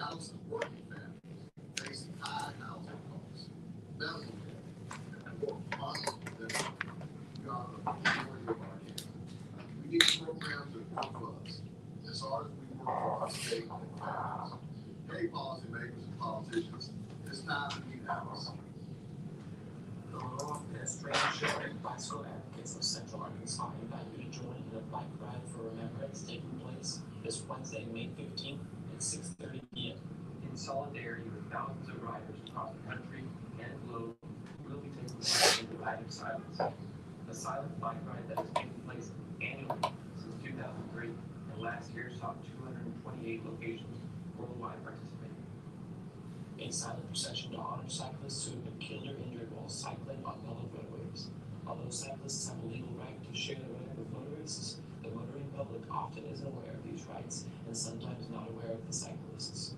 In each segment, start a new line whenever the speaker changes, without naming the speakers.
thousands of working families facing high housing costs, medical care, and more abundant than beyond the majority of our kids. We need programs that work for us as hard as we work for our state and families. Hey, policymakers and politicians, it's time to be honest.
Hello, pedestrian and bicycle advocates of Central Arkansas invite you to join in a bike ride for remembrance taking place this Wednesday, May 15th at 6:30 p.m. In solidarity with thousands of riders across the country and the globe, we'll be taking part in divided silence. A silent bike ride that has taken place annually since 2003, and last year saw 228 locations worldwide participate. A silent procession to honor cyclists who have been killed or injured while cycling on public roadways. Although cyclists have a legal right to share the road with motorists, the motoring public often isn't aware of these rights and sometimes not aware of the cyclists.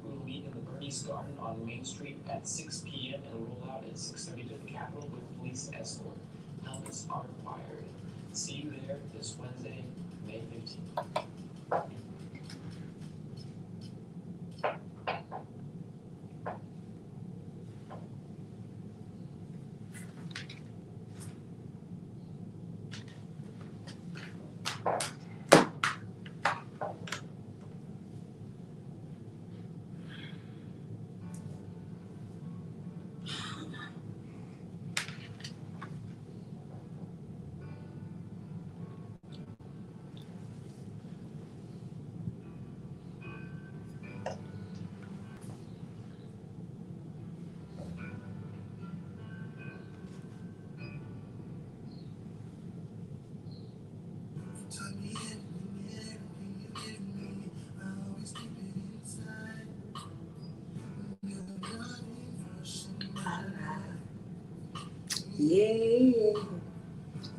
We will meet in the Bernie's Garden on Main Street at 6 p.m. and roll out at 6:30 to the Capitol with police escort. Helmets are required. See you there this Wednesday, May 15th.
Yeah,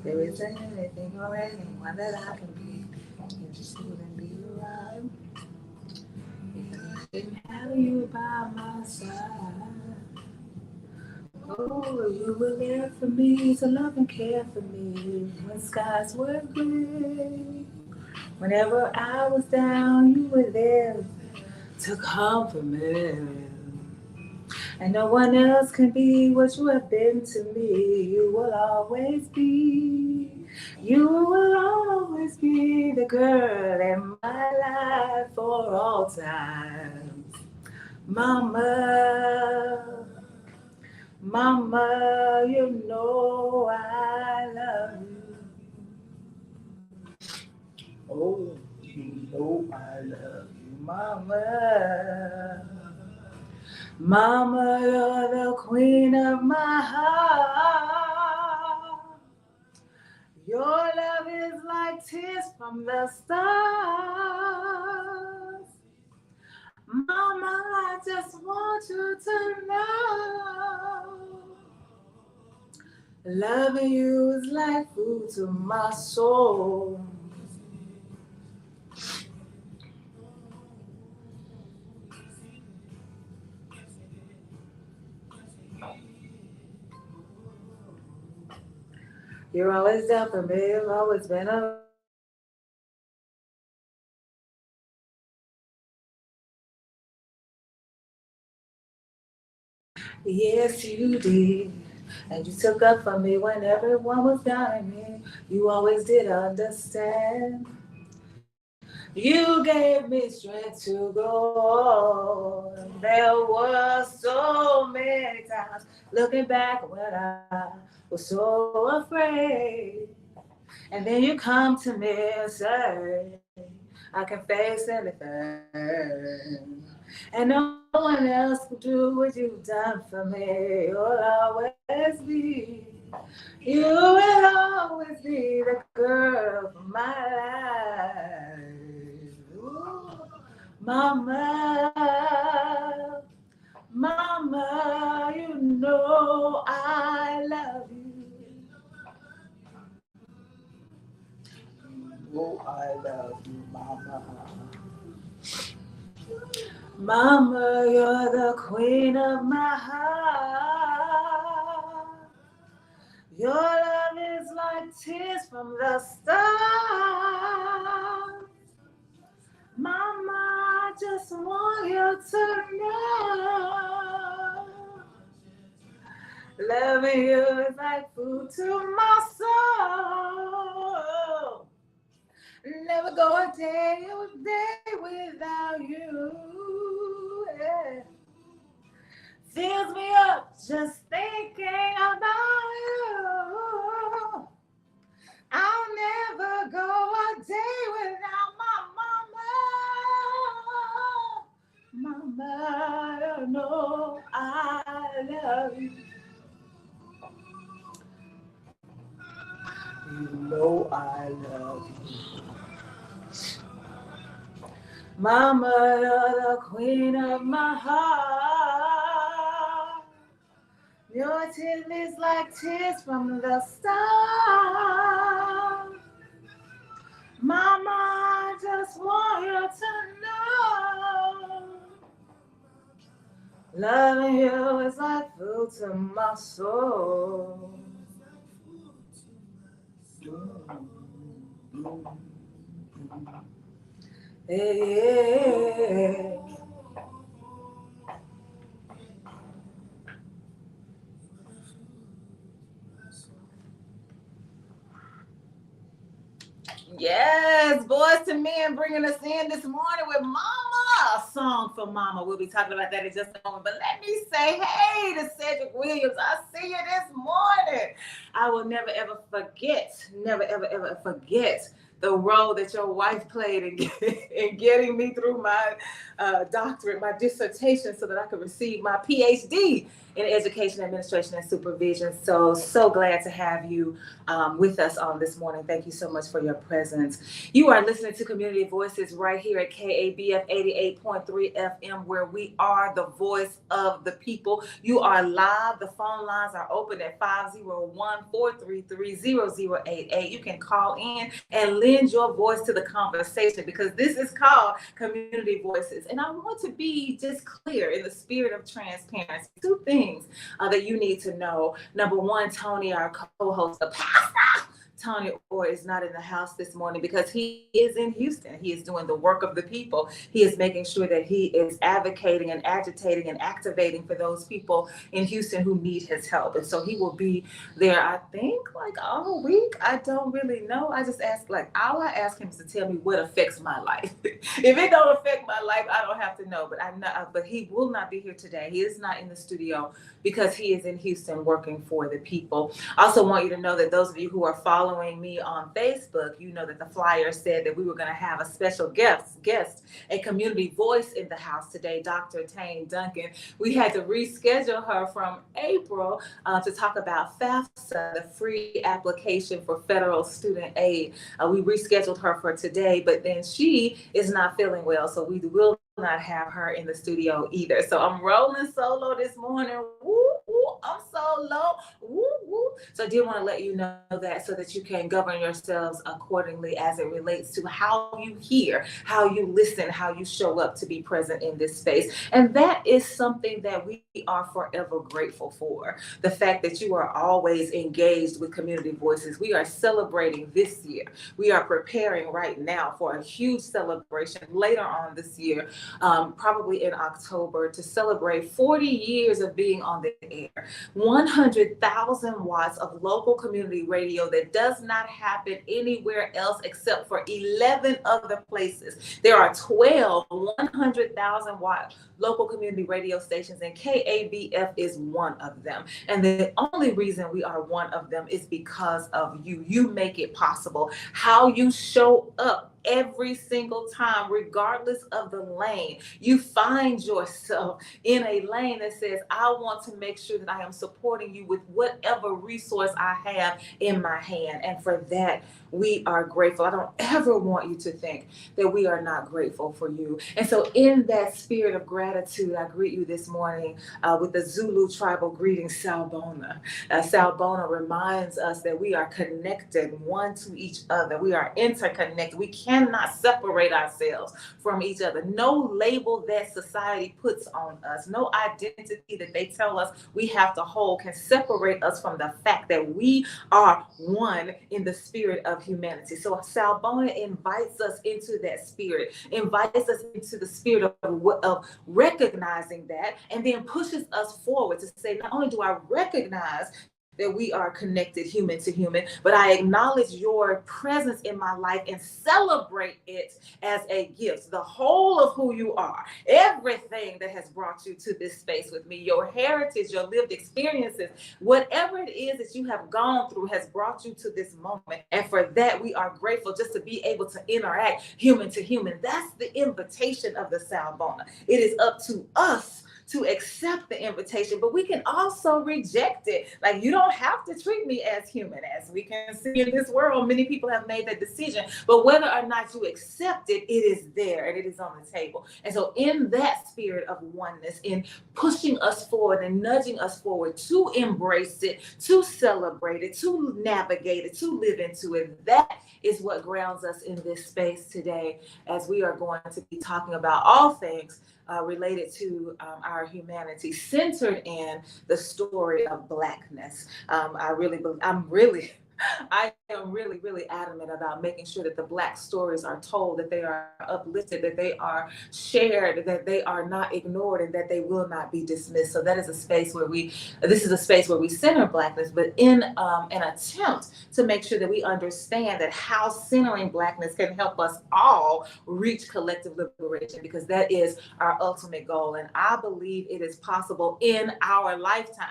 there isn't anything or anyone that I can be. You just wouldn't be right. If I didn't have you by my side. Oh, you were there for me to love and care for me when skies were gray. Whenever I was down, you were there to comfort me. And no one else can be what you have been to me. You will always be. You will always be the girl in my life for all times. Mama, Mama, you know I love you. Oh, you know I love you, Mama. Mama, you're the queen of my heart. Your love is like tears from the stars. Mama, I just want you to know. Loving you is like food to my soul. You're always there for me, you've always been a yes, you did. And you took up for me when everyone was doubting me. You always did understand. You gave me strength to go on. There were so many times looking back when I was so afraid. And then you come to me and say, I can face anything. And no one else can do what you've done for me. You'll always be. You will always be the girl for my life. Ooh, Mama, Mama, you know I love you. Oh, I love you, Mama. Mama, you're the queen of my heart. Your love is like tears from the stars. Mama, I just want want you to know, loving you is like food to my soul. Never go a day without you. Yeah. Fills me up just thinking about you. I'll never go a day without my mama. Mama, you know I love you. You know I love you. Mama, you're the queen of my heart. Your tears is like tears from the stars. Mama, I just want you to know, loving you is like food to my soul. Hey. Yes, Boys to Men bringing us in this morning with Mama, a song for Mama. We'll be talking about that in just a moment. But let me say hey to Cedric Williams. I see you this morning. I will never, ever forget the role that your wife played in getting me through my doctorate, my dissertation, so that I could receive my PhD in education, administration, and supervision. So glad to have you with us on this morning. Thank you so much for your presence. You are listening to Community Voices right here at KABF 88.3 FM, where we are the voice of the people. You are live. The phone lines are open at 501-433-0088. You can call in and lend your voice to the conversation, because this is called Community Voices. And I want to be just clear in the spirit of transparency. Two things that you need to know. Number one, Tony, our co-host, the pastor, Tony Orr, is not in the house this morning because he is in Houston. He is doing the work of the people. He is making sure that he is advocating and agitating and activating for those people in Houston who need his help. And so he will be there, I think, like all week. I don't really know. I just ask, all I ask him is to tell me what affects my life. If it don't affect my life, I don't have to know. But I know, but he will not be here today. He is not in the studio because he is in Houston working for the people. I also want you to know that those of you who are following me on Facebook, you know that the flyer said that we were going to have a special guest, a community voice in the house today, Dr. Tane Duncan. We had to reschedule her from April to talk about FAFSA, the free application for federal student aid. We rescheduled her for today, but then she is not feeling well, so we will not have her in the studio either. So I'm rolling solo this morning. Woo, woo, I'm solo. Woo, woo. So I did want to let you know that, so that you can govern yourselves accordingly as it relates to how you hear, how you listen, how you show up to be present in this space. And that is something that we are forever grateful for. The fact that you are always engaged with Community Voices. We are celebrating this year. We are preparing right now for a huge celebration later on this year, probably in October, to celebrate 40 years of being on the air. 100,000 watts of local community radio that does not happen anywhere else except for 11 other places. There are 12 100,000 watt local community radio stations, and KABF is one of them. And the only reason we are one of them is because of you. You make it possible. How you show up every single time, regardless of the lane, you find yourself in a lane that says, I want to make sure that I am supporting you with whatever resource I have in my hand. And for that, we are grateful. I don't ever want you to think that we are not grateful for you. And so in that spirit of gratitude, I greet you this morning with the Zulu tribal greeting, Sawubona. Sawubona reminds us that we are connected one to each other. We are interconnected. We can't cannot separate ourselves from each other. No label that society puts on us, no identity that they tell us we have to hold can separate us from the fact that we are one in the spirit of humanity. So Sawubona invites us into that spirit, invites us into the spirit of recognizing that, and then pushes us forward to say, not only do I recognize that we are connected human to human, but I acknowledge your presence in my life and celebrate it as a gift. The whole of who you are, everything that has brought you to this space with me, your heritage, your lived experiences, whatever it is that you have gone through has brought you to this moment. And for that, we are grateful just to be able to interact human to human. That's the invitation of the Sawubona. It is up to us to accept the invitation, but we can also reject it. Like, you don't have to treat me as human. As we can see in this world, many people have made that decision, but whether or not you accept it, it is there and it is on the table. And so in that spirit of oneness, in pushing us forward and nudging us forward to embrace it, to celebrate it, to navigate it, to live into it, that is what grounds us in this space today, as we are going to be talking about all things related to our humanity, centered in the story of Blackness. I am really adamant about making sure that the Black stories are told, that they are uplifted, that they are shared, that they are not ignored, and that they will not be dismissed. So that is a space where this is a space where we center Blackness, but in an attempt to make sure that we understand that how centering Blackness can help us all reach collective liberation, because that is our ultimate goal. And I believe it is possible in our lifetime.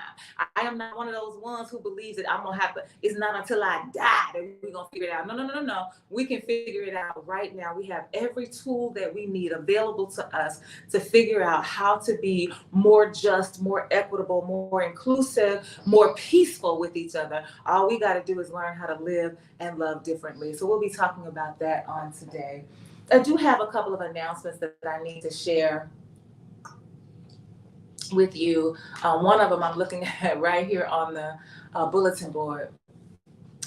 I am not one of those ones who believes that it's not until I die that we're going to figure it out. No. We can figure it out right now. We have every tool that we need available to us to figure out how to be more just, more equitable, more inclusive, more peaceful with each other. All we got to do is learn how to live and love differently. So we'll be talking about that on today. I do have a couple of announcements that I need to share with you. One of them I'm looking at right here on the bulletin board.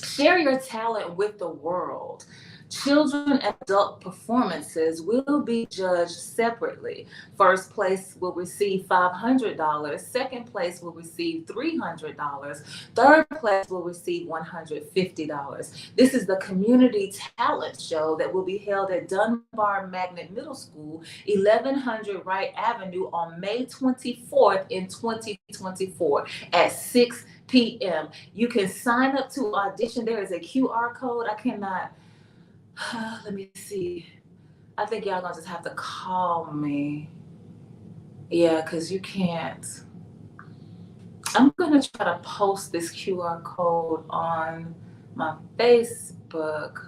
Share your talent with the world. Children and adult performances will be judged separately. First place will receive $500. Second place will receive $300. Third place will receive $150. This is the community talent show that will be held at Dunbar Magnet Middle School, 1100 Wright Avenue on May 24th in 2024 at 6 p.m. You can sign up to audition. There is a QR code. Let me see. I think y'all gonna just have to call me. Yeah, because you can't. I'm gonna try to post this QR code on my Facebook.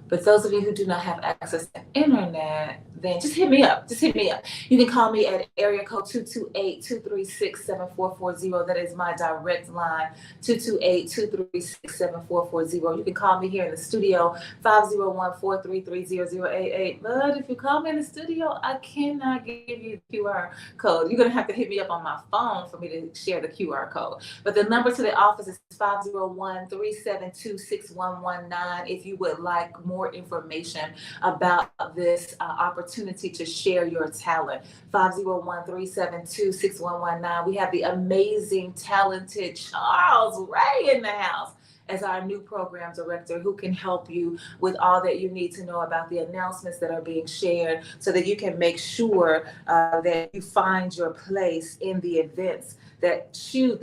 But those of you who do not have access to internet, then just hit me up. You can call me at area code 228-236-7440. That is my direct line, 228-236-7440. You can call me here in the studio, 501-433-0088. But if you call me in the studio, I cannot give you the QR code. You're going to have to hit me up on my phone for me to share the QR code. But the number to the office is 501-372-6119 if you would like more information about this opportunity to share your talent. 501-372-6119. We have the amazing, talented Charles Ray in the house as our new program director, who can help you with all that you need to know about the announcements that are being shared, so that you can make sure that you find your place in the events that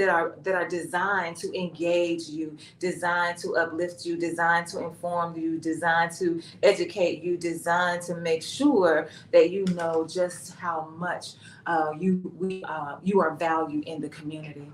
are designed to engage you, designed to uplift you, designed to inform you, designed to educate you, designed to make sure that you know just how much you are valued in the community.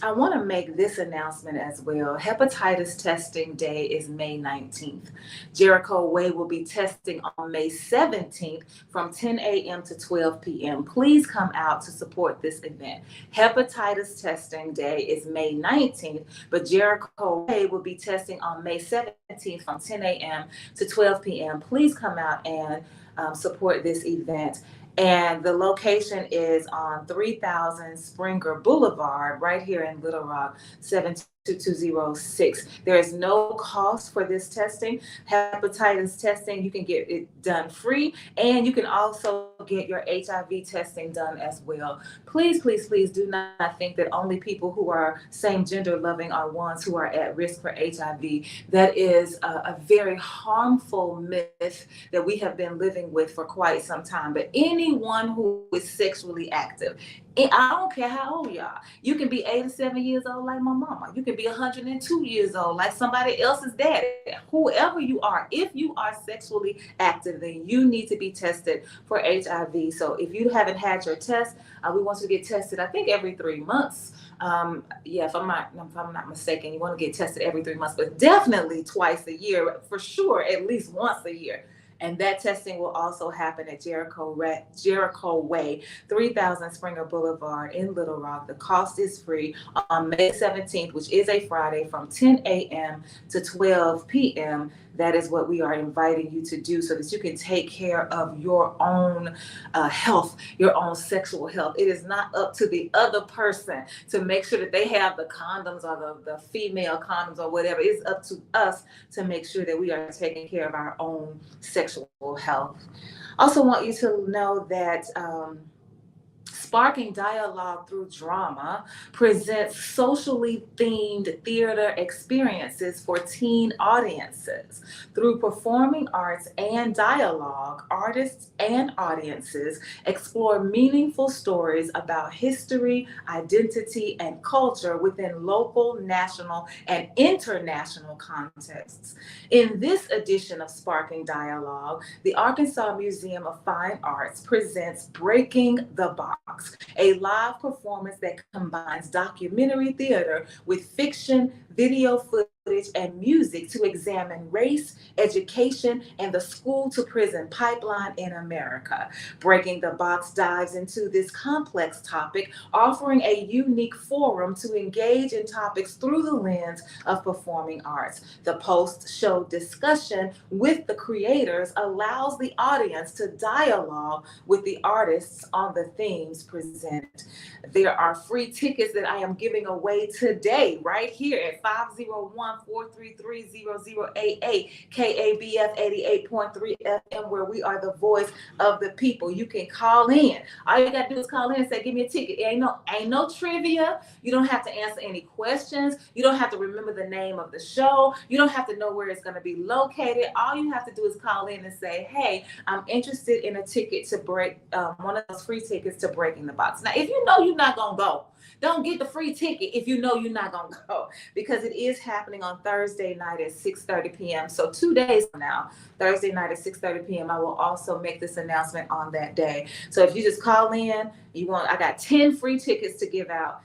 I want to make this announcement as well. Hepatitis testing day is May 19th. Jericho Way will be testing on May 17th from 10 a.m. to 12 p.m. Please come out to support this event. Hepatitis testing day is May 19th, but Jericho Way will be testing on May 17th from 10 a.m. to 12 p.m. Please come out and support this event. And the location is on 3000 Springer Boulevard, right here in Little Rock, 72206. There is no cost for this testing. Hepatitis testing, you can get it done free, and you can also get your HIV testing done as well. Please, please, please do not think that only people who are same gender loving are ones who are at risk for HIV. That is a very harmful myth that we have been living with for quite some time. But anyone who is sexually active, I don't care how old you are. You can be 87 years old like my mama. You can be 102 years old like somebody else's daddy. Whoever you are, if you are sexually active, then you need to be tested for HIV. So if you haven't had your test, we want you to get tested, I think, every 3 months. Yeah, if I'm not mistaken, you want to get tested every 3 months, but definitely twice a year, for sure, at least once a year. And that testing will also happen at Jericho Way, 3000 Springer Boulevard in Little Rock. The cost is free on May 17th, which is a Friday, from 10 a.m. to 12 p.m. That is what we are inviting you to do so that you can take care of your own health, your own sexual health. It is not up to the other person to make sure that they have the condoms or the female condoms or whatever. It's up to us to make sure that we are taking care of our own sexual health. Also want you to know that Sparking Dialogue Through Drama presents socially themed theater experiences for teen audiences. Through performing arts and dialogue, artists and audiences explore meaningful stories about history, identity, and culture within local, national, and international contexts. In this edition of Sparking Dialogue, the Arkansas Museum of Fine Arts presents Breaking the Box, a live performance that combines documentary theater with fiction, video footage, and music to examine race, education, and the school to prison pipeline in America. Breaking the Box dives into this complex topic, offering a unique forum to engage in topics through the lens of performing arts. The post-show discussion with the creators allows the audience to dialogue with the artists on the themes presented. There are free tickets that I am giving away today, right here at 501-433-0088, KABF 88.3 FM, where we are the voice of the people. You can call in. All you gotta do is call in and say, give me a ticket. It ain't no trivia. You don't have to answer any questions. You don't have to remember the name of the show. You don't have to know where it's gonna be located. All you have to do is call in and say, hey, I'm interested in a ticket to break, one of those free tickets to Breaking the Box. Now, if you know you're not gonna go, don't get the free ticket if you know you're not gonna go, because it is happening on Thursday night at 6:30 p.m. So 2 days from now, Thursday night at 6:30 p.m., I will also make this announcement on that day. So if you just call in, I got 10 free tickets to give out.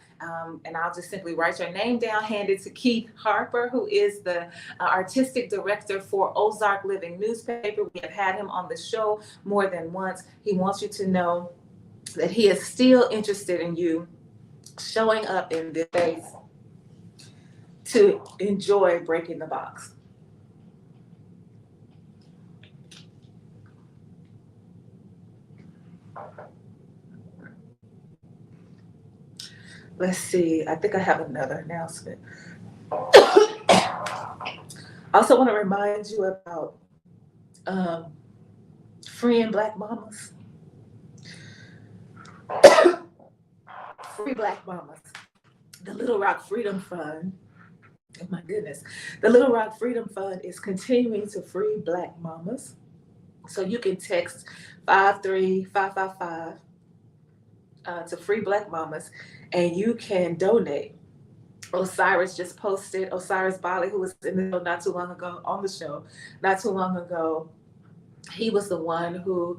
And I'll just simply write your name down, hand it to Keith Harper, who is the artistic director for Ozark Living newspaper. We have had him on the show more than once. He wants you to know that he is still interested in you showing up in this space to enjoy Breaking the Box. Let's see. I think I have another announcement. I also want to remind you about freeing Black mamas. Free Black mamas. The Little Rock Freedom Fund. Oh my goodness. The Little Rock Freedom Fund is continuing to free Black mamas. So you can text 53555 to Free Black Mamas, and you can donate. Osiris just posted, Osiris Bali, who was in the show not too long ago, he was the one who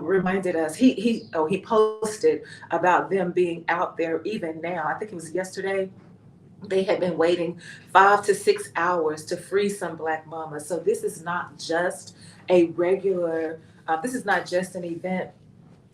reminded us, he posted about them being out there even now. I think it was yesterday. They had been waiting 5 to 6 hours to free some Black mamas. So this is not just this is not just an event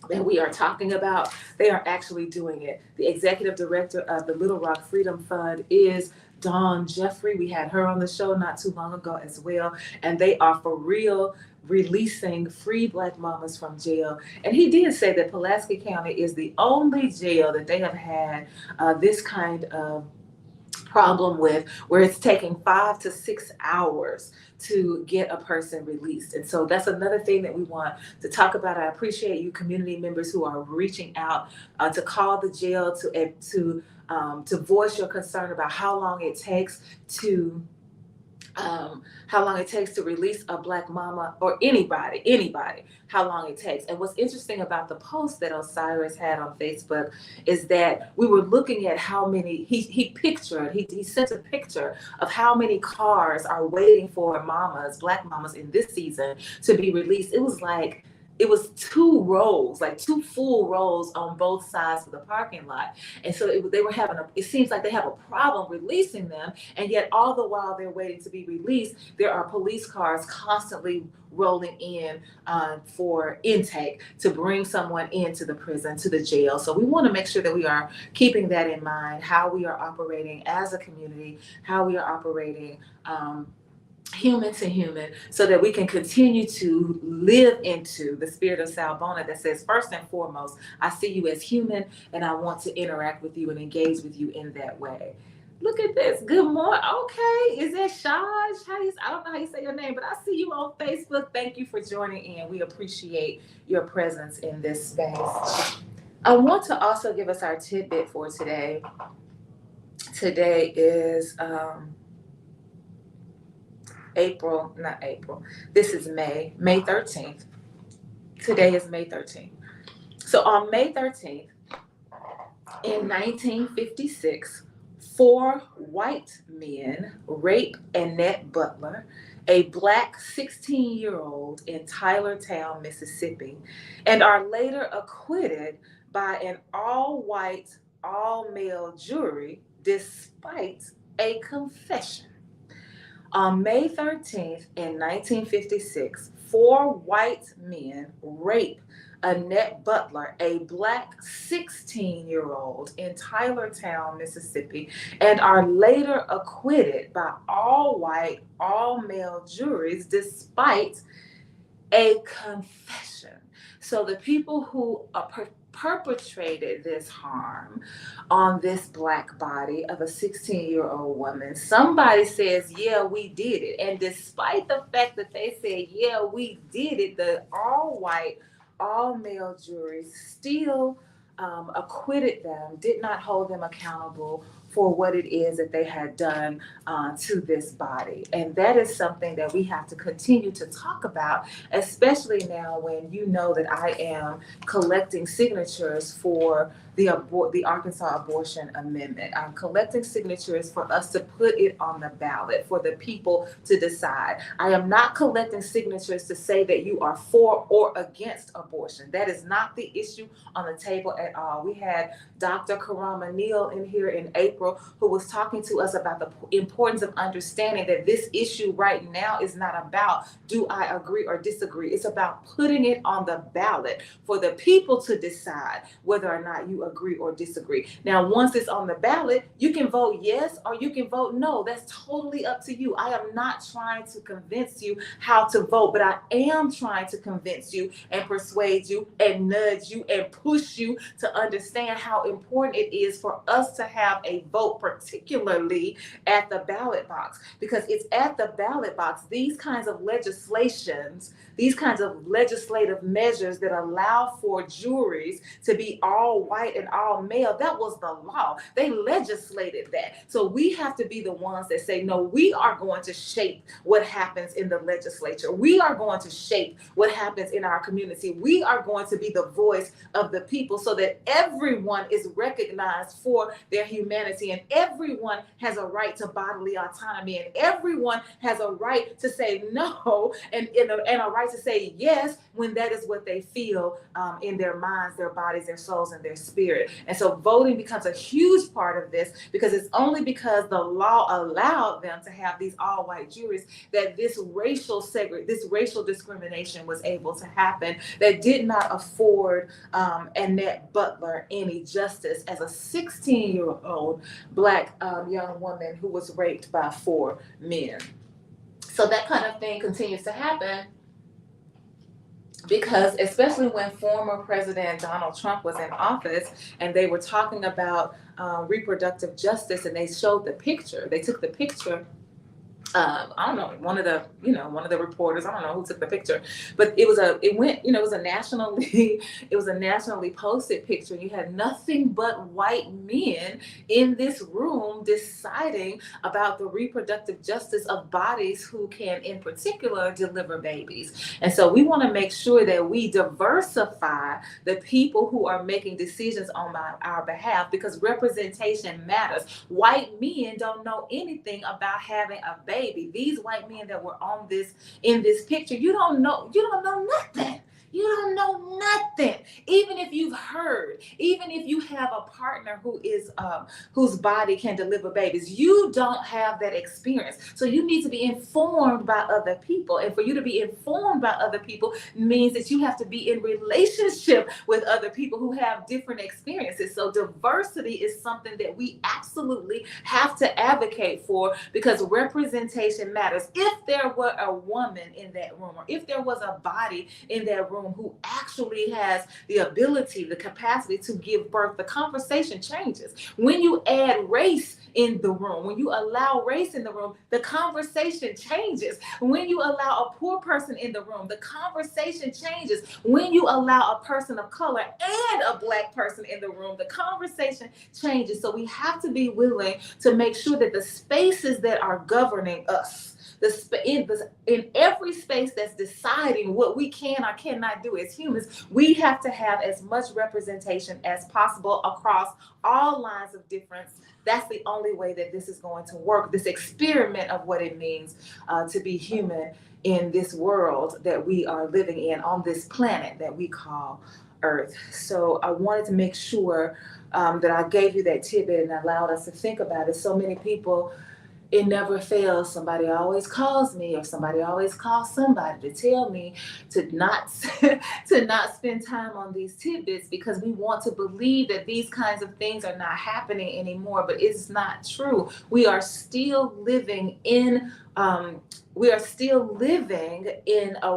that we are talking about. They are actually doing it. The executive director of the Little Rock Freedom Fund is Dawn Jeffrey. We had her on the show not too long ago as well. And they are for real releasing free Black mamas from jail. And he did say that Pulaski County is the only jail that they have had this kind of problem with, where it's taking 5 to 6 hours to get a person released. And so that's another thing that we want to talk about. I appreciate you community members who are reaching out to call the jail to voice your concern about how long it takes to release a Black mama, or anybody, how long it takes. And what's interesting about the post that Osiris had on Facebook is that we were looking at how many, he sent a picture of how many cars are waiting for mamas, Black mamas in this season to be released. It was 2 rows, like 2 full rows on both sides of the parking lot. And so it seems like they have a problem releasing them. And yet all the while they're waiting to be released, there are police cars constantly rolling in for intake to bring someone into the prison, to the jail. So we want to make sure that we are keeping that in mind, how we are operating as a community, how we are operating human to human, so that we can continue to live into the spirit of Sawubona that says, first and foremost, I see you as human and I want to interact with you and engage with you in that way. Look at this. Good morning. Okay. Is that Shaj? I don't know how you say your name, but I see you on Facebook. Thank you for joining in. We appreciate your presence in this space. I want to also give us our tidbit for today. Today is This is May 13th. Today is May 13th. So on May 13th, in 1956, 4 white men raped Annette Butler, a Black 16-year-old in Tylertown, Mississippi, and are later acquitted by an all-white, all-male jury despite a confession. On May 13th in 1956, 4 white men raped Annette Butler, a Black 16-year-old in Tylertown, Mississippi, and are later acquitted by all-white, all-male juries despite a confession. So the people who perpetrated this harm on this Black body of a 16-year-old woman, somebody says, yeah, we did it. And despite the fact that they said, yeah, we did it, the all-white, all-male jury still acquitted them, did not hold them accountable for what it is that they had done to this body. And that is something that we have to continue to talk about, especially now when you know that I am collecting signatures for the Arkansas Abortion Amendment. I'm collecting signatures for us to put it on the ballot for the people to decide. I am not collecting signatures to say that you are for or against abortion. That is not the issue on the table at all. We had Dr. Karama Neal in here in April, who was talking to us about the importance of understanding that this issue right now is not about do I agree or disagree. It's about putting it on the ballot for the people to decide whether or not you agree or disagree. Now, once it's on the ballot, you can vote yes or you can vote no. That's totally up to you. I am not trying to convince you how to vote, but I am trying to convince you and persuade you and nudge you and push you to understand how important it is for us to have a vote, particularly at the ballot box, because it's at the ballot box, these kinds of legislations, these kinds of legislative measures that allow for juries to be all white and all male, that was the law. They legislated that. So we have to be the ones that say, no, we are going to shape what happens in the legislature. We are going to shape what happens in our community. We are going to be the voice of the people so that everyone is recognized for their humanity and everyone has a right to bodily autonomy and everyone has a right to say no and a right to say yes when that is what they feel in their minds, their bodies, their souls, and their spirit. And so voting becomes a huge part of this, because it's only because the law allowed them to have these all-white juries that this racial discrimination was able to happen, that did not afford Annette Butler any justice as a 16-year-old Black young woman who was raped by 4 men. So that kind of thing continues to happen because especially when former President Donald Trump was in office and they were talking about reproductive justice, and they showed the picture, they took the picture. I don't know, one of the reporters, I don't know who took the picture, but it was a nationally, it was a nationally posted picture. You had nothing but white men in this room deciding about the reproductive justice of bodies who can, in particular, deliver babies. And so we want to make sure that we diversify the people who are making decisions on our behalf, because representation matters. White men don't know anything about having a baby. These white men that were in this picture, you don't know nothing. You don't know nothing. Even if you've heard, even if you have a partner who is whose body can deliver babies, you don't have that experience. So you need to be informed by other people. And for you to be informed by other people means that you have to be in relationship with other people who have different experiences. So diversity is something that we absolutely have to advocate for, because representation matters. If there were a woman in that room, or if there was a body in that room who actually has the ability, the capacity to give birth, the conversation changes. When you add race in the room, when you allow race in the room, the conversation changes. When you allow a poor person in the room, the conversation changes. When you allow a person of color and a Black person in the room, the conversation changes. So we have to be willing to make sure that the spaces that are governing us, in every space that's deciding what we can or cannot do as humans, we have to have as much representation as possible across all lines of difference. That's the only way that this is going to work, this experiment of what it means to be human in this world that we are living in, on this planet that we call Earth. So I wanted to make sure that I gave you that tidbit and allowed us to think about it. So many people, it never fails. Somebody always calls me, or somebody always calls somebody to tell me to not spend time on these tidbits, because we want to believe that these kinds of things are not happening anymore. But it's not true. We are still living in a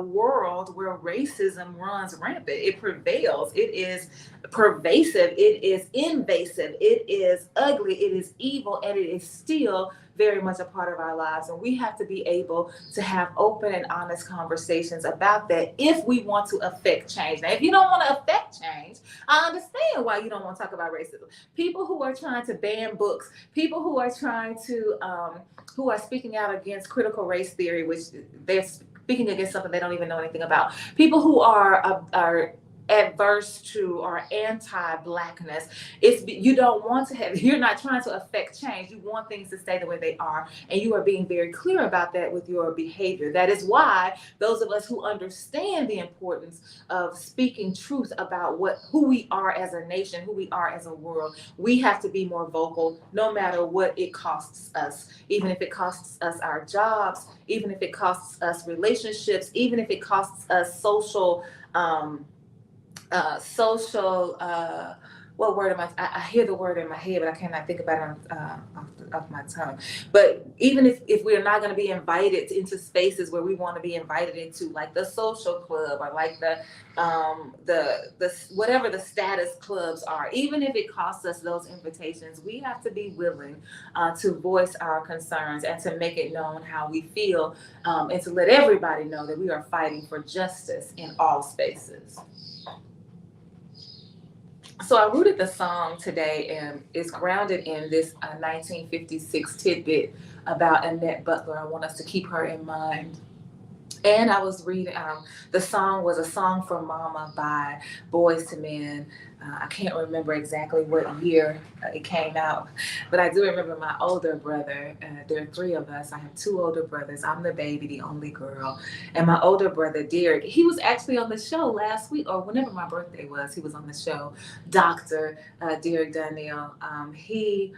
world where racism runs rampant. It prevails. It is pervasive. It is invasive. It is ugly. It is evil, and it is still very much a part of our lives. And we have to be able to have open and honest conversations about that if we want to affect change. Now, if you don't want to affect change, I understand why you don't want to talk about racism. People who are trying to ban books, people who are trying to, who are speaking out against critical race theory, which they're speaking against something they don't even know anything about. People who are adverse to or anti-Blackness, you don't want to have, you're not trying to affect change. You want things to stay the way they are, and you are being very clear about that with your behavior. That is why those of us who understand the importance of speaking truth about who we are as a nation, who we are as a world, we have to be more vocal, no matter what it costs us. Even if it costs us our jobs, even if it costs us relationships, even if it costs us social what word am I hear the word in my head, but I cannot think about it off my tongue. But even if we're not going to be invited into spaces where we want to be invited into, like the social club, or like the whatever the status clubs are, even if it costs us those invitations, we have to be willing to voice our concerns and to make it known how we feel, and to let everybody know that we are fighting for justice in all spaces. So I rooted the song today, and it's grounded in this 1956 tidbit about Annette Butler. I want us to keep her in mind. And I was reading, the song was a song for Mama by Boyz II Men. I can't remember exactly what year it came out, but I do remember my older brother. There are three of us. I have two older brothers. I'm the baby, the only girl. And my older brother, Derek, he was actually on the show last week, or whenever my birthday was, he was on the show. Dr. Derek Daniel. He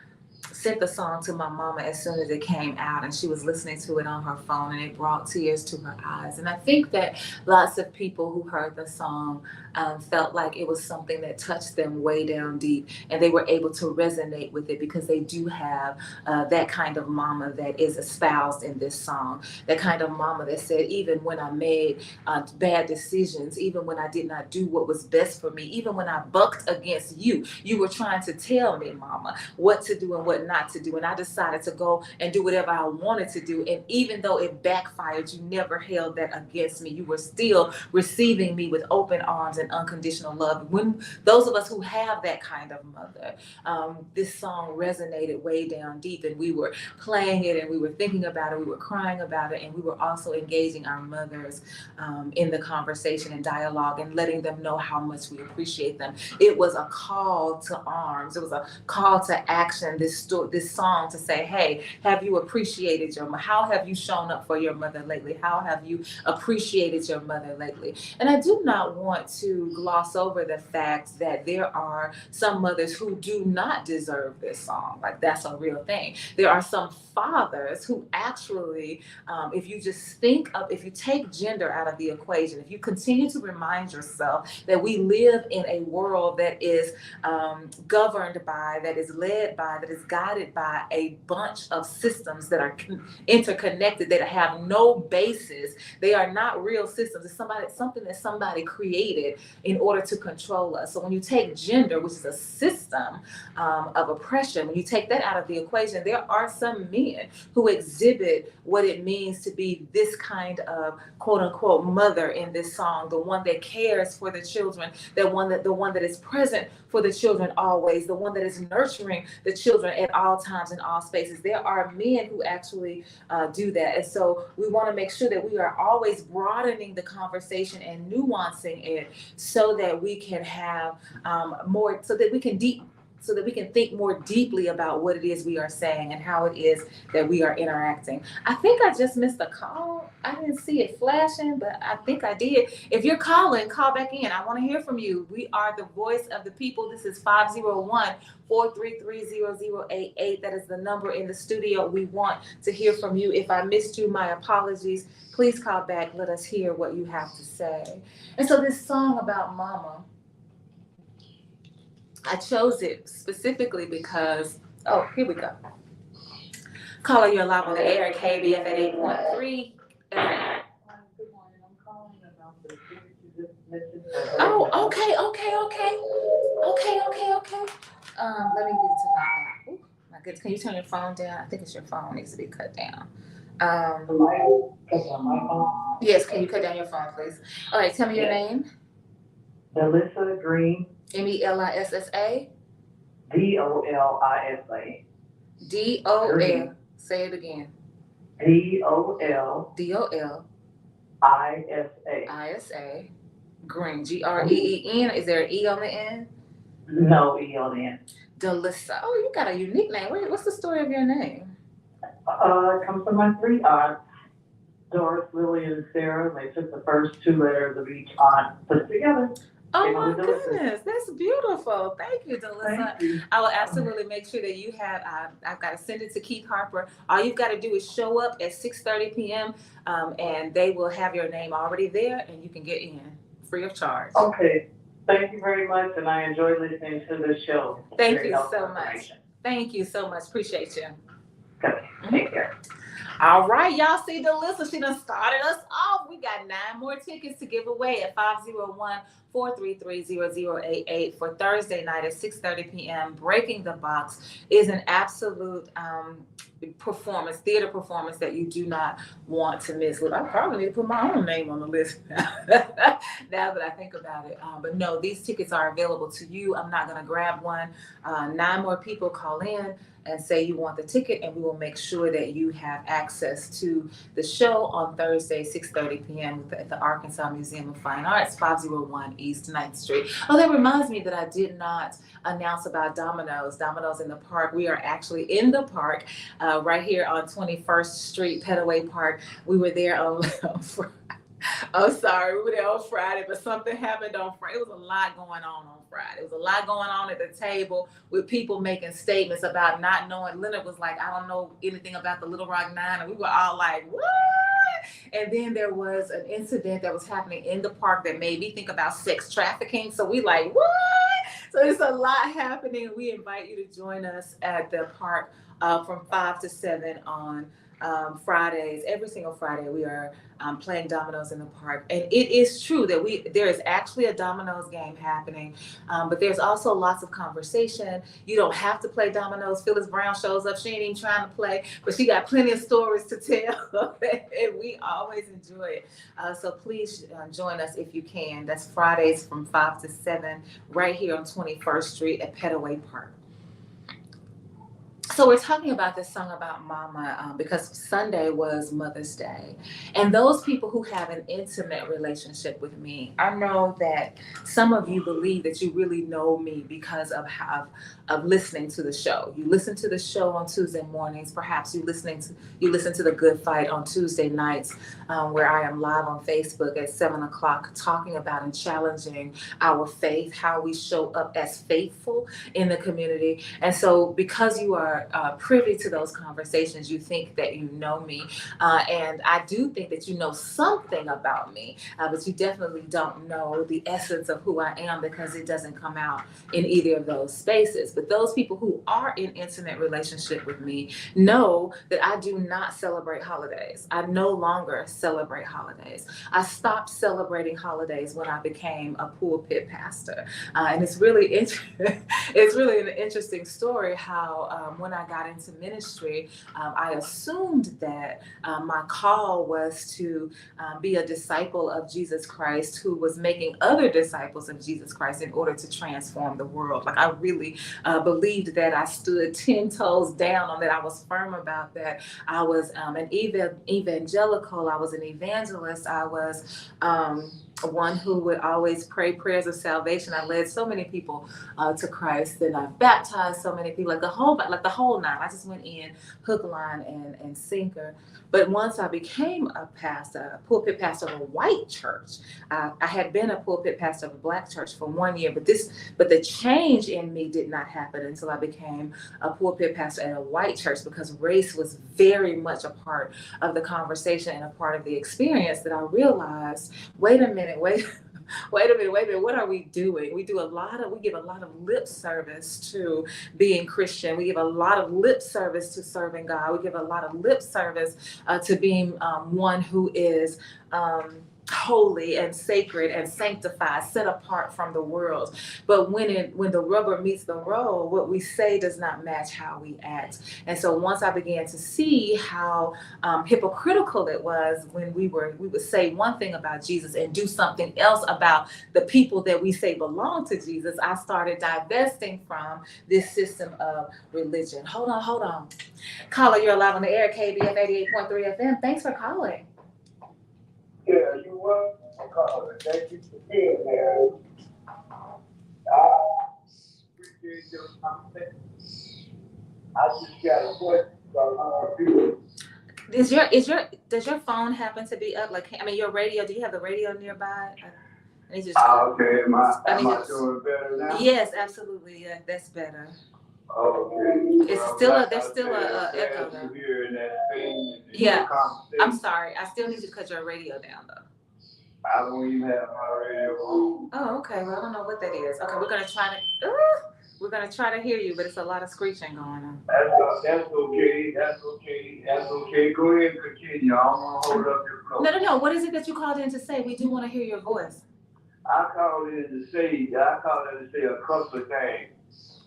sent the song to my mama as soon as it came out, and she was listening to it on her phone, and it brought tears to her eyes. And I think that lots of people who heard the song felt like it was something that touched them way down deep, and they were able to resonate with it because they do have that kind of mama that is espoused in this song, that kind of mama that said, even when I made bad decisions, even when I did not do what was best for me, even when I bucked against you, you were trying to tell me, mama, what to do and what not to do. And I decided to go and do whatever I wanted to do. And even though it backfired, you never held that against me. You were still receiving me with open arms and unconditional love. When those of us who have that kind of mother, this song resonated way down deep, and we were playing it and we were thinking about it, we were crying about it, and we were also engaging our mothers in the conversation and dialogue and letting them know how much we appreciate them. It was a call to arms. It was a call to action, this song, to say, hey, have you appreciated your mother? How have you shown up for your mother lately? How have you appreciated your mother lately? And I do not want to gloss over the fact that there are some mothers who do not deserve this song. Like, that's a real thing. There are some fathers who actually, if you just think of, if you take gender out of the equation, if you continue to remind yourself that we live in a world that is governed by, that is led by, that is guided by a bunch of systems that are interconnected, that have no basis. They are not real systems. It's something that somebody created in order to control us. So when you take gender, which is a system of oppression, when you take that out of the equation, there are some men who exhibit what it means to be this kind of quote unquote mother in this song, the one that cares for the children, the one that is present for the children always, the one that is nurturing the children at all times in all spaces. There are men who actually do that. And so we want to make sure that we are always broadening the conversation and nuancing it so that we can have more, so that we can think more deeply about what it is we are saying and how it is that we are interacting. I think I just missed a call. I didn't see it flashing, but I think I did. If you're calling, call back in. I want to hear from you. We are the voice of the people. This is 501-433-0088. That is the number in the studio. We want to hear from you. If I missed you, my apologies. Please call back. Let us hear what you have to say. And so this song about mama, I chose it specifically because, oh, here we go. Caller, you're live on the air at KABF at 8.3.
Good morning. I'm calling about the ticket you just mentioned.
Oh, okay. Let me get to my goodness. Can you turn your phone down? I think it's your phone needs to be cut down.
My phone.
Yes, can you cut down your phone, please? All right, tell me your name.
Delissa Green.
Melissa.
Dolisa.
DOL. Say it again.
DOLISA.
ISA. Green. GREEN. Is there an E on the end?
No E on the end.
Delissa. Oh, you got a unique name. What's the story of your name?
It comes from my three aunts, Doris, Lily, and Sarah. They took the first two letters of each aunt, put it together.
Oh my goodness, that's beautiful. Thank you, Delissa.
Thank you.
I will absolutely make sure that you have, I've got to send it to Keith Harper. All you've got to do is show up at 6:30 p.m. And they will have your name already there and you can get in free of charge.
Okay. Thank you very much, and I enjoy listening to the show.
Thank you so much. Thank you so much. Appreciate you.
Okay. Take care.
All right, y'all see Delissa. She done started us off. We got 9 more tickets to give away at 501-433-0088 for Thursday night at 6:30 p.m. Breaking the Box is an absolute theater performance that you do not want to miss. Look, I probably need to put my own name on the list now that I think about it. But no, these tickets are available to you. I'm not going to grab one. 9 more people call in and say you want the ticket, and we will make sure that you have access to the show on Thursday, 6:30 p.m. at the Arkansas Museum of Fine Arts, 501 East 9th Street. Oh, that reminds me that I did not announce about Domino's in the park. We are actually in the park right here on 21st Street, Petaway Park. We were there on Oh, sorry, we were there on Friday, but something happened on Friday. It was a lot going on Friday. It was a lot going on at the table with people making statements about not knowing. Leonard was like, I don't know anything about the Little Rock Nine. And we were all like, what? And then there was an incident that was happening in the park that made me think about sex trafficking. So we like, what? So there's a lot happening. We invite you to join us at the park from 5 to 7 on Fridays. Every single Friday we are playing dominoes in the park. And it is true that there is actually a dominoes game happening, but there's also lots of conversation. You don't have to play dominoes. Phyllis Brown shows up. She ain't even trying to play, but she got plenty of stories to tell, and we always enjoy it. So please join us if you can. That's Fridays from 5 to 7 right here on 21st Street at Petaway Park. So we're talking about this song about Mama because Sunday was Mother's Day. And those people who have an intimate relationship with me, I know that some of you believe that you really know me because of listening to the show. You listen to the show on Tuesday mornings. Perhaps you listen to The Good Fight on Tuesday nights, where I am live on Facebook at 7 o'clock talking about and challenging our faith, how we show up as faithful in the community. And so because you are privy to those conversations, you think that you know me. And I do think that you know something about me, but you definitely don't know the essence of who I am because it doesn't come out in either of those spaces. But those people who are in intimate relationship with me know that I do not celebrate holidays. I no longer celebrate holidays. I stopped celebrating holidays when I became a pulpit pastor. And it's really it's really an interesting story how when I got into ministry, I assumed that my call was to be a disciple of Jesus Christ who was making other disciples of Jesus Christ in order to transform the world. Like I really believed that. I stood 10 toes down on that. I was firm about that. I was an evangelical. I was an evangelist. I was one who would always pray prayers of salvation. I led so many people to Christ, and I baptized so many people, like the whole nine. I just went in hook, line, and sinker. But once I became a pastor, a pulpit pastor of a white church, I had been a pulpit pastor of a black church for 1 year, but the change in me did not happen until I became a pulpit pastor at a white church, because race was very much a part of the conversation and a part of the experience that I realized, wait a minute, what are we doing? We give a lot of lip service to being Christian. We give a lot of lip service to serving God. We give a lot of lip service to being one who is holy and sacred and sanctified, set apart from the world. But when the rubber meets the road, what we say does not match how we act. And so once I began to see how hypocritical it was when we would say one thing about Jesus and do something else about the people that we say belong to Jesus, I started divesting from this system of religion. Hold on. Caller, you're live on the air, KABF 88.3 FM. Thanks for calling.
Yeah, you were calling. Thank you for being there. I appreciate your comment. I just got a question about people.
Does your phone happen to be up? Your radio, do you have the radio nearby?
Okay, am I doing better now?
Yes, absolutely. Yeah, that's better.
Okay.
There's still a echo though. Yeah, I'm sorry. I still need you to cut your radio down though.
I don't even have my radio on.
Oh, okay. Well, I don't know what that is. Okay, we're gonna try to hear you, but it's a lot of screeching going on.
That's okay. Go ahead and continue. I don't want to hold up your flow.
No. What is it that you called in to say? We do want to hear your voice.
I called in to say a couple of things.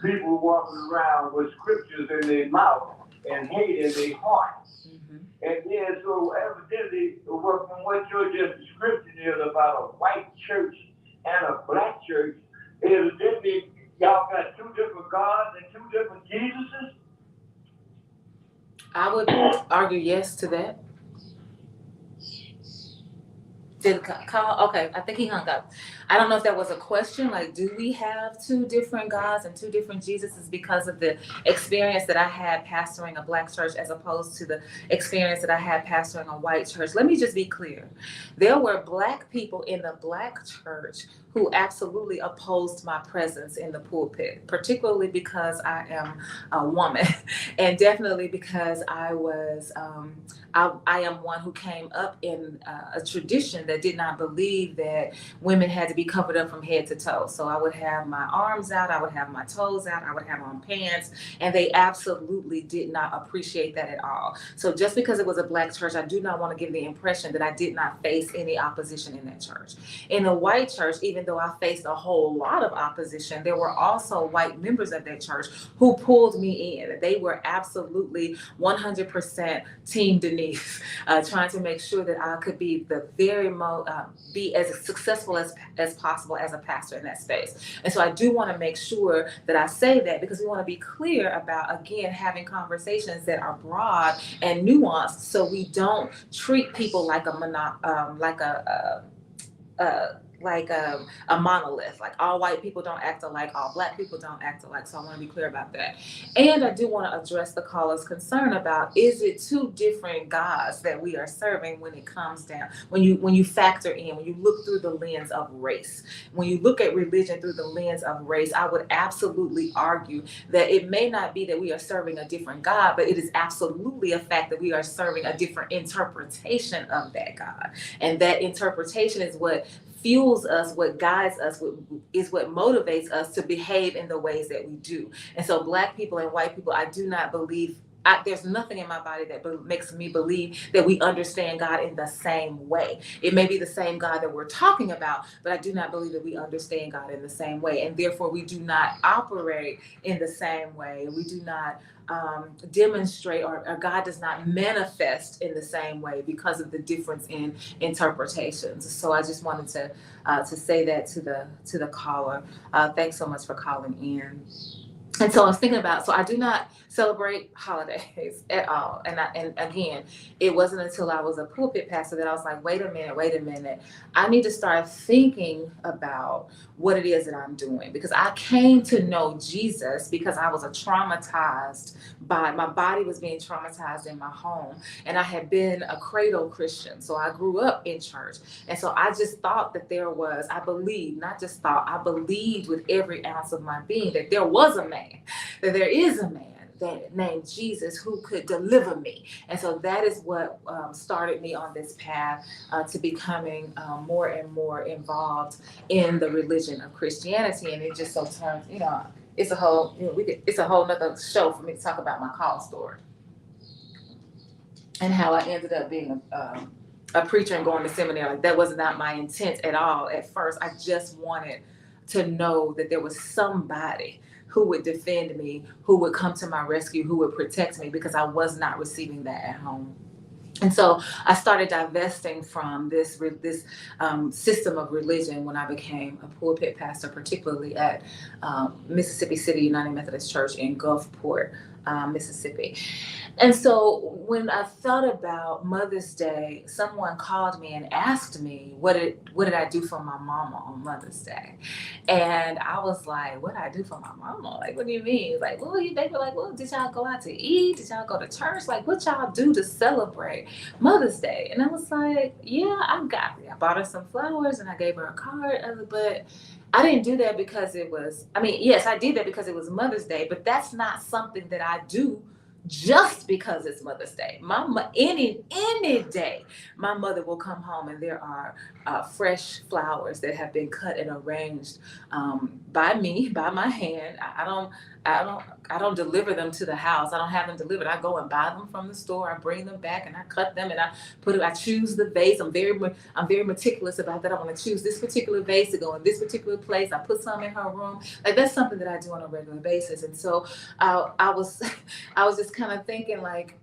People walking around with scriptures in their mouth and hate in their hearts. Mm-hmm. And then, so evidently, what your description is about a white church and a black church, evidently, y'all got two different gods and two different Jesuses?
I would argue yes to that. Did call? Okay, I think he hung up. I don't know if that was a question, like, do we have two different gods and two different Jesuses because of the experience that I had pastoring a Black church as opposed to the experience that I had pastoring a white church? Let me just be clear. There were Black people in the Black church who absolutely opposed my presence in the pulpit, particularly because I am a woman, and definitely because I was, I am one who came up in a tradition that did not believe that women had to be covered up from head to toe. So I would have my arms out, I would have my toes out, I would have on pants, and they absolutely did not appreciate that at all. So just because it was a Black church, I do not want to give the impression that I did not face any opposition in that church. In the white church, even though I faced a whole lot of opposition, there were also white members of that church who pulled me in. They were absolutely 100% Team Denise, trying to make sure that I could be the be as successful as possible as a pastor in that space. And so I do want to make sure that I say that, because we want to be clear about, again, having conversations that are broad and nuanced, so we don't treat people like a monolith. Like, all white people don't act alike, all Black people don't act alike. So I want to be clear about that. And I do want to address the caller's concern about, is it two different gods that we are serving when it comes down, when you factor in, when you look through the lens of race, when you look at religion through the lens of race? I would absolutely argue that it may not be that we are serving a different God, but it is absolutely a fact that we are serving a different interpretation of that God. And that interpretation is what fuels us, what guides us, is what motivates us to behave in the ways that we do. And so Black people and white people, I do not believe, there's nothing in my body that makes me believe that we understand God in the same way. It may be the same God that we're talking about, but I do not believe that we understand God in the same way. And therefore we do not operate in the same way. We do not demonstrate, or God does not manifest in the same way because of the difference in interpretations. So I just wanted to say that to the caller. Thanks so much for calling in. And so I was thinking about, so I do not celebrate holidays at all. And again, it wasn't until I was a pulpit pastor that I was like, wait a minute. I need to start thinking about what it is that I'm doing, because I came to know Jesus because I was my body was being traumatized in my home, and I had been a cradle Christian. So I grew up in church. And so I just thought that I believed with every ounce of my being that there was a man, that there is a man that named Jesus who could deliver me. And so that is what started me on this path to becoming more and more involved in the religion of Christianity. And it just so turns, it's a whole, it's a whole nother show for me to talk about my call story and how I ended up being a preacher and going to seminary. Like, that was not my intent at all at first. I just wanted to know that there was somebody who would defend me, who would come to my rescue, who would protect me, because I was not receiving that at home. And so I started divesting from this system of religion when I became a pulpit pastor, particularly at Mississippi City United Methodist Church in Gulfport, Mississippi. And so when I thought about Mother's Day, someone called me and asked me, what did I do for my mama on Mother's Day? And I was like, what did I do for my mama? Like, what do you mean? Like, well, they were like, well, did y'all go out to eat? Did y'all go to church? Like, what y'all do to celebrate Mother's Day? And I was like, yeah, I bought her some flowers and I gave her a card, but I didn't do that because yes, I did that because it was Mother's Day, but that's not something that I do just because it's Mother's Day. Any day, my mother will come home and there are fresh flowers that have been cut and arranged by me, by my hand. I don't deliver them to the house. I don't have them delivered. I go and buy them from the store. I bring them back and I cut them and I choose the vase. I'm very meticulous about that. I want to choose this particular vase to go in this particular place. I put some in her room. Like, that's something that I do on a regular basis. And so I was just kind of thinking, like,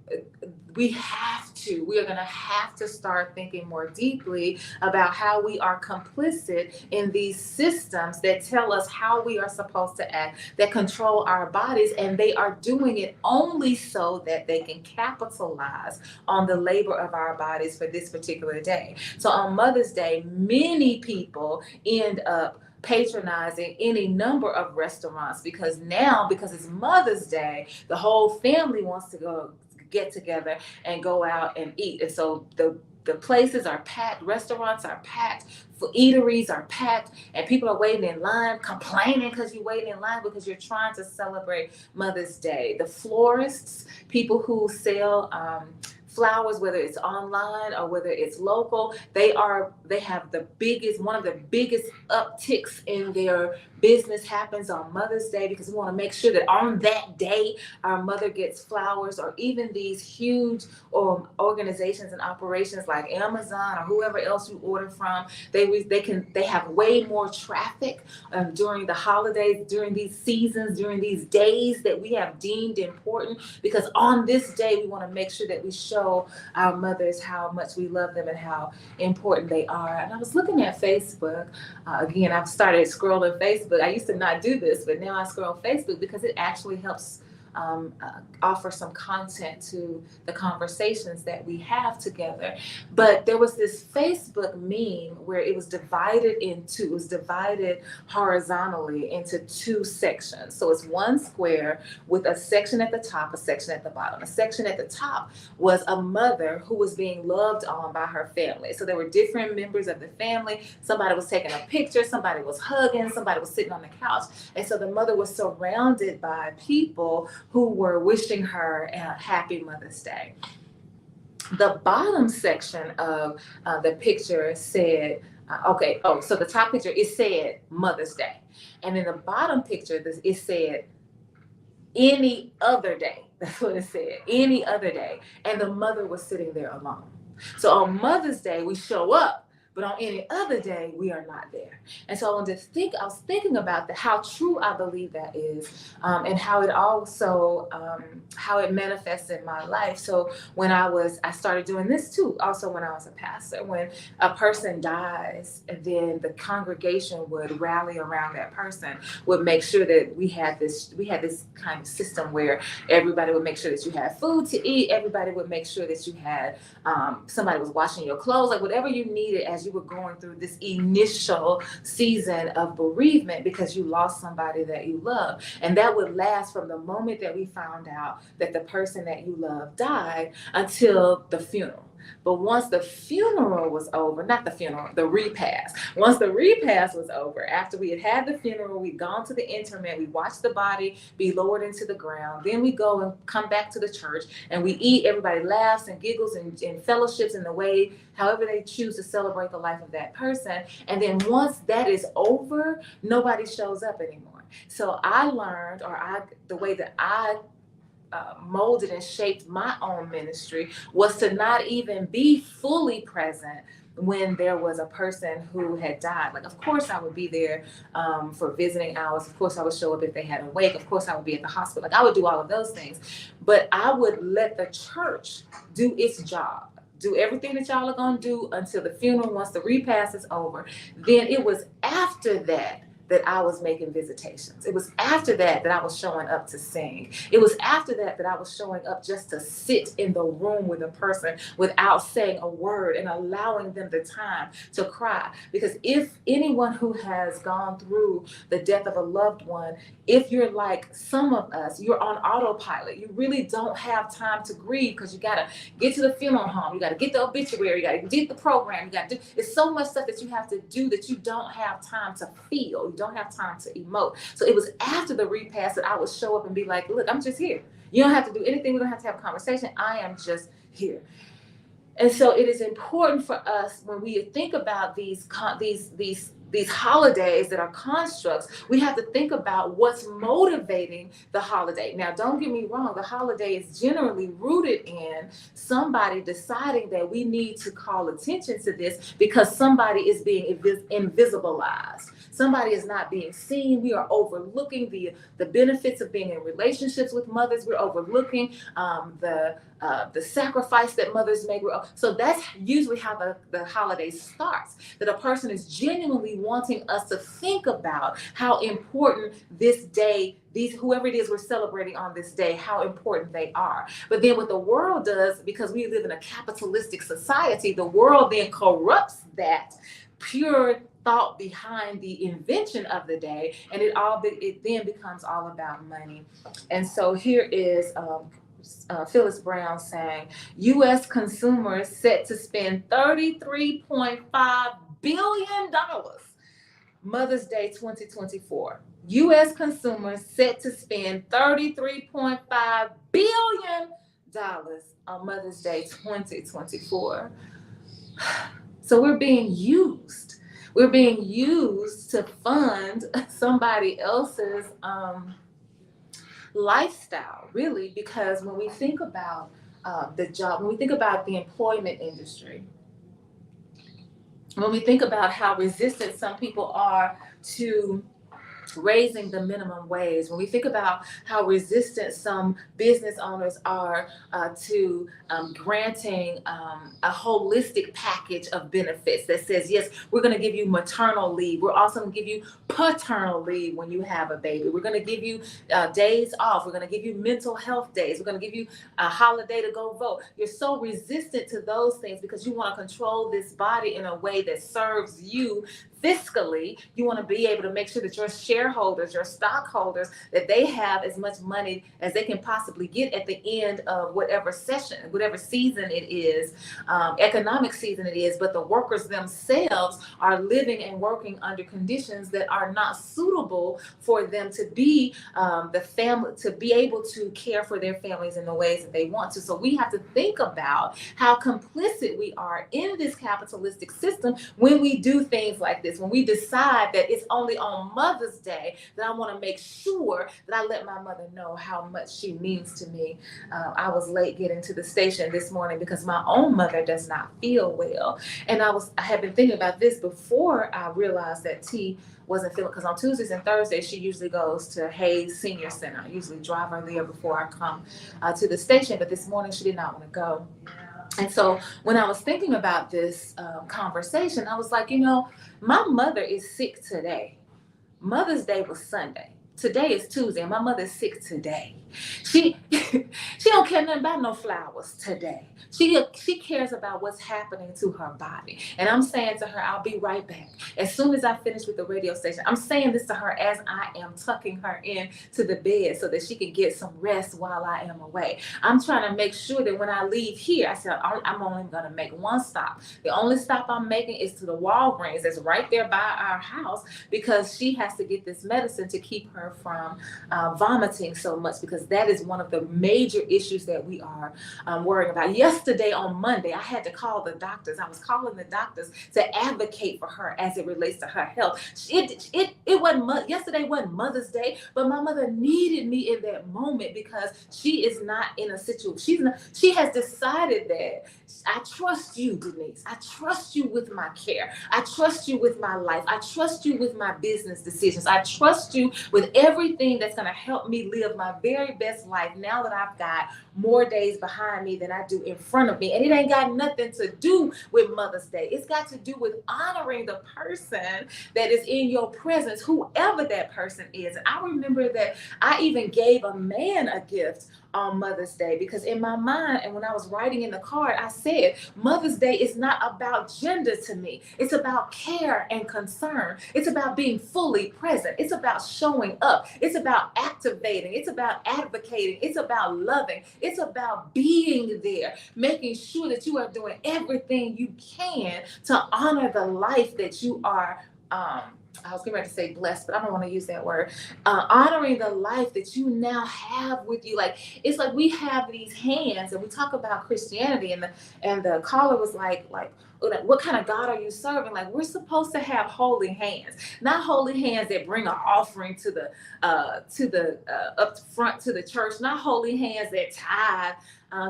we have are going to have to start thinking more deeply about how we are complicit in these systems that tell us how we are supposed to act, that control our bodies, and they are doing it only so that they can capitalize on the labor of our bodies for this particular day. So on Mother's Day, many people end up patronizing any number of restaurants because it's Mother's Day, the whole family wants to go get together and go out and eat. And so the places are packed, restaurants are packed, eateries are packed, and people are waiting in line, complaining because you're waiting in line because you're trying to celebrate Mother's Day. The florists, people who sell flowers, whether it's online or whether it's local, they have one of the biggest upticks in their business happens on Mother's Day because we want to make sure that on that day our mother gets flowers. Or even these huge organizations and operations like Amazon or whoever else you order from, they have way more traffic during the holidays, during these seasons, during these days that we have deemed important, because on this day we want to make sure that we show our mothers how much we love them and how important they are. And I was looking at Facebook. Again, I've started scrolling Facebook. I used to not do this, but now I scroll Facebook because it actually helps offer some content to the conversations that we have together. But there was this Facebook meme where it was divided horizontally into two sections. So it's one square with a section at the top, a section at the bottom. A section at the top was a mother who was being loved on by her family. So there were different members of the family. Somebody was taking a picture, somebody was hugging, somebody was sitting on the couch. And so the mother was surrounded by people who were wishing her a happy Mother's Day. The bottom section of the picture said, so the top picture, it said Mother's Day. And in the bottom picture, it said any other day. That's what it said, any other day. And the mother was sitting there alone. So on Mother's Day, we show up, but on any other day, we are not there. And so I was thinking about how true I believe that is, and how it also, how it manifests in my life. So when I started doing this too, also when I was a pastor, when a person dies, then the congregation would rally around that person, would make sure that we had this kind of system where everybody would make sure that you had food to eat. Everybody would make sure that you had, somebody was washing your clothes, like whatever you needed as you were going through this initial season of bereavement because you lost somebody that you love. And that would last from the moment that we found out that the person that you love died until the funeral. But once the funeral was over, the repast. Once the repast was over, after we had the funeral, we'd gone to the interment, we watched the body be lowered into the ground. Then we go and come back to the church and we eat. Everybody laughs and giggles and fellowships in the way, however they choose to celebrate the life of that person. And then once that is over, nobody shows up anymore. So I learned, the way that I molded and shaped my own ministry was to not even be fully present when there was a person who had died. Like, of course I would be there for visiting hours. Of course I would show up if they had a wake. Of course I would be at the hospital. Like, I would do all of those things, but I would let the church do its job. Do everything that y'all are going to do until the funeral. Once the repast is over, then it was after that I was making visitations. It was after that I was showing up to sing. It was after that I was showing up just to sit in the room with a person without saying a word and allowing them the time to cry. Because if anyone who has gone through the death of a loved one, if you're like some of us, you're on autopilot. You really don't have time to grieve because you got to get to the funeral home. You got to get the obituary. You got to get the program. You got to do, it's so much stuff that you have to do that you don't have time to feel. You don't have time to emote. So it was after the repast that I would show up and be like, look, I'm just here. You don't have to do anything. We don't have to have a conversation. I am just here. And so it is important for us when we think about these holidays that are constructs, we have to think about what's motivating the holiday. Now, don't get me wrong, the holiday is generally rooted in somebody deciding that we need to call attention to this because somebody is being invisibilized. Somebody is not being seen. We are overlooking the benefits of being in relationships with mothers. We're overlooking the sacrifice that mothers make. So that's usually how the holiday starts, that a person is genuinely wanting us to think about how important this day, whoever it is we're celebrating on this day, how important they are. But then what the world does, because we live in a capitalistic society, the world then corrupts that pure thought behind the invention of the day, and it then becomes all about money. And so here is Phyllis Brown saying, U.S. consumers set to spend $33.5 billion Mother's Day 2024. U.S. consumers set to spend $33.5 billion on Mother's Day 2024. So we're being used. We're being used to fund somebody else's lifestyle, really, because when we think about the job, when we think about the employment industry, when we think about how resistant some people are to raising the minimum wage, when we think about how resistant some business owners are to granting a holistic package of benefits that says, yes, we're going to give you maternal leave. We're also going to give you paternal leave when you have a baby. We're going to give you days off. We're going to give you mental health days. We're going to give you a holiday to go vote. You're so resistant to those things because you want to control this body in a way that serves you fiscally. You want to be able to make sure that your shareholders, your stockholders, that they have as much money as they can possibly get at the end of whatever session, whatever season it is, economic season it is. But the workers themselves are living and working under conditions that are not suitable for them to be the family, to be able to care for their families in the ways that they want to. So we have to think about how complicit we are in this capitalistic system when we do things like this. When we decide that it's only on Mother's Day that I want to make sure that I let my mother know how much she means to me. I was late getting to the station this morning because my own mother does not feel well. And I had been thinking about this before I realized that T wasn't feeling, because on Tuesdays and Thursdays, she usually goes to Hayes Senior Center. I usually drive her there before I come to the station, but this morning she did not want to go. And so when I was thinking about this conversation, I was like, my mother is sick today. Mother's Day was Sunday. Today is Tuesday, and my mother is sick today. She don't care nothing about no flowers today. She cares about what's happening to her body. And I'm saying to her, I'll be right back. As soon as I finish with the radio station, I'm saying this to her as I am tucking her in to the bed so that she can get some rest while I am away. I'm trying to make sure that when I leave here, I said, I'm only going to make one stop. The only stop I'm making is to the Walgreens that's right there by our house, because she has to get this medicine to keep her from vomiting so much, because that is one of the major issues that we are worrying about. Yesterday on Monday, I had to call the doctors. I was calling the doctors to advocate for her as it relates to her health. Yesterday wasn't Mother's Day, but my mother needed me in that moment because she is not in a situation. She has decided that I trust you, Denise. I trust you with my care. I trust you with my life. I trust you with my business decisions. I trust you with everything that's going to help me live my very best life now that I've got more days behind me than I do in front of me. And it ain't got nothing to do with Mother's Day. It's got to do with honoring the person that is in your presence, whoever that person is. And I remember that I even gave a man a gift on Mother's Day, because in my mind, and when I was writing in the card, I said, Mother's Day is not about gender to me. It's about care and concern. It's about being fully present. It's about showing up. It's about activating. It's about advocating. It's about loving. It's about being there, making sure that you are doing everything you can to honor the life that you are I was getting ready to say blessed, but I don't want to use that word. Honoring the life that you now have with you. Like, it's like we have these hands, and we talk about Christianity, and the caller was like, what kind of God are you serving? Like, we're supposed to have holy hands, not holy hands that bring an offering to the up front to the church, not holy hands that tithe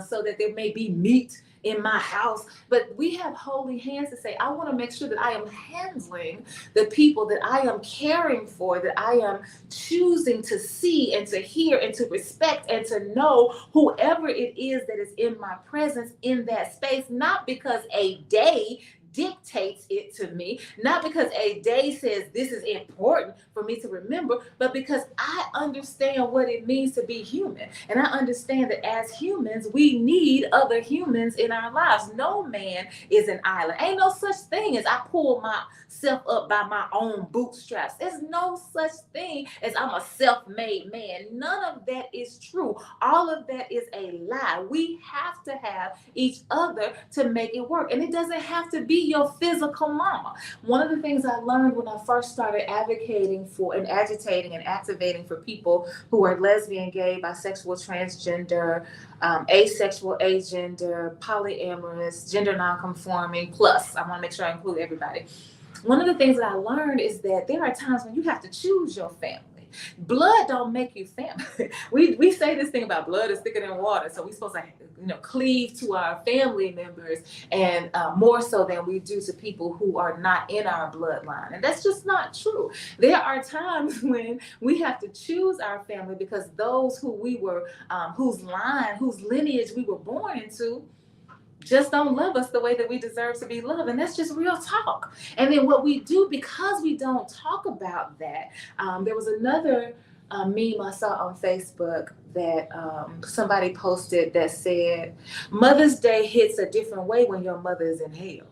so that there may be meat in my house, but we have holy hands to say, I want to make sure that I am handling the people that I am caring for, that I am choosing to see and to hear and to respect and to know whoever it is that is in my presence in that space, not because a day dictates it to me, not because a day says this is important for me to remember, but because I understand what it means to be human. And I understand that as humans, we need other humans in our lives. No man is an island. Ain't no such thing as I pull myself up by my own bootstraps. There's no such thing as I'm a self-made man. None of that is true. All of that is a lie. We have to have each other to make it work. And it doesn't have to be your physical mama. One of the things I learned when I first started advocating for and agitating and activating for people who are lesbian, gay, bisexual, transgender, asexual, agender, polyamorous, gender nonconforming, plus, I want to make sure I include everybody. One of the things that I learned is that there are times when you have to choose your family. Blood don't make you family. We say this thing about blood is thicker than water, so we're supposed to cleave to our family members, and more so than we do to people who are not in our bloodline, and that's just not true. There are times when we have to choose our family because those who we were, whose lineage we were born into, just don't love us the way that we deserve to be loved. And that's just real talk. And then what we do, because we don't talk about that, there was another meme I saw on Facebook that somebody posted that said, Mother's Day hits a different way when your mother is in hell.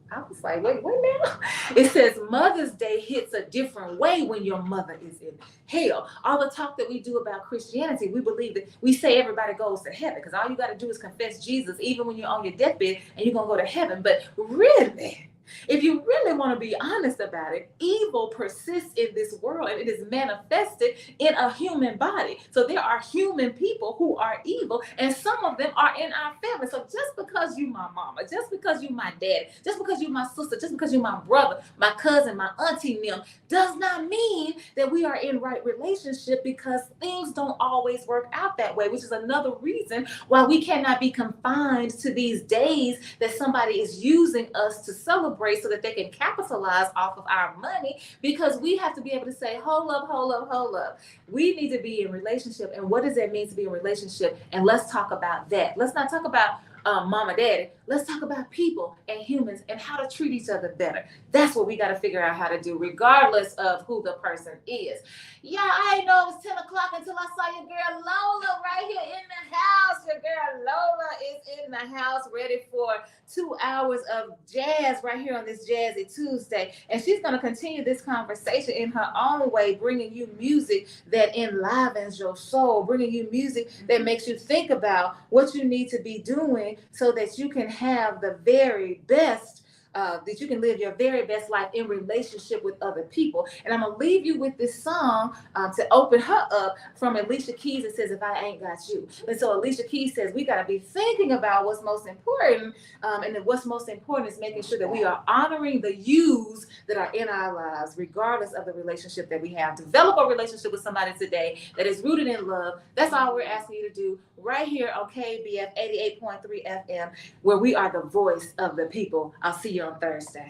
I was like, wait now. It says Mother's Day hits a different way when your mother is in hell. All the talk that we do about Christianity, we believe that we say everybody goes to heaven because all you got to do is confess Jesus, even when you're on your deathbed and you're going to go to heaven. But really, if you really want to be honest about it, evil persists in this world and it is manifested in a human body. So there are human people who are evil, and some of them are in our family. So just because you my mama, just because you my daddy, just because you my sister, just because you my brother, my cousin, my auntie, them, does not mean that we are in right relationship, because things don't always work out that way, which is another reason why we cannot be confined to these days that somebody is using us to celebrate so that they can capitalize off of our money, because we have to be able to say, hold up. We need to be in relationship. And what does that mean to be in relationship? And let's talk about that. Let's not talk about mama, daddy. Let's talk about people and humans and how to treat each other better. That's what we got to figure out how to do, regardless of who the person is. Yeah, I didn't know it was 10 o'clock until I saw your girl Lola right here in the house. Your girl Lola is in the house, ready for 2 hours of jazz right here on this Jazzy Tuesday. And she's going to continue this conversation in her own way, bringing you music that enlivens your soul, bringing you music that makes you think about what you need to be doing so that you can have the very best, that you can live your very best life in relationship with other people. And I'm going to leave you with this song to open her up from Alicia Keys. It says, If I Ain't Got You. And so Alicia Keys says we got to be thinking about what's most important. And then what's most important is making sure that we are honoring the yous that are in our lives, regardless of the relationship that we have. Develop a relationship with somebody today that is rooted in love. That's all we're asking you to do right here on KABF 88.3 FM, where we are the voice of the people. I'll see you on Thursday.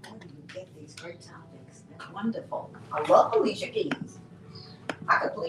Where do you get these great topics? That's wonderful. I love Alicia Keys. I could play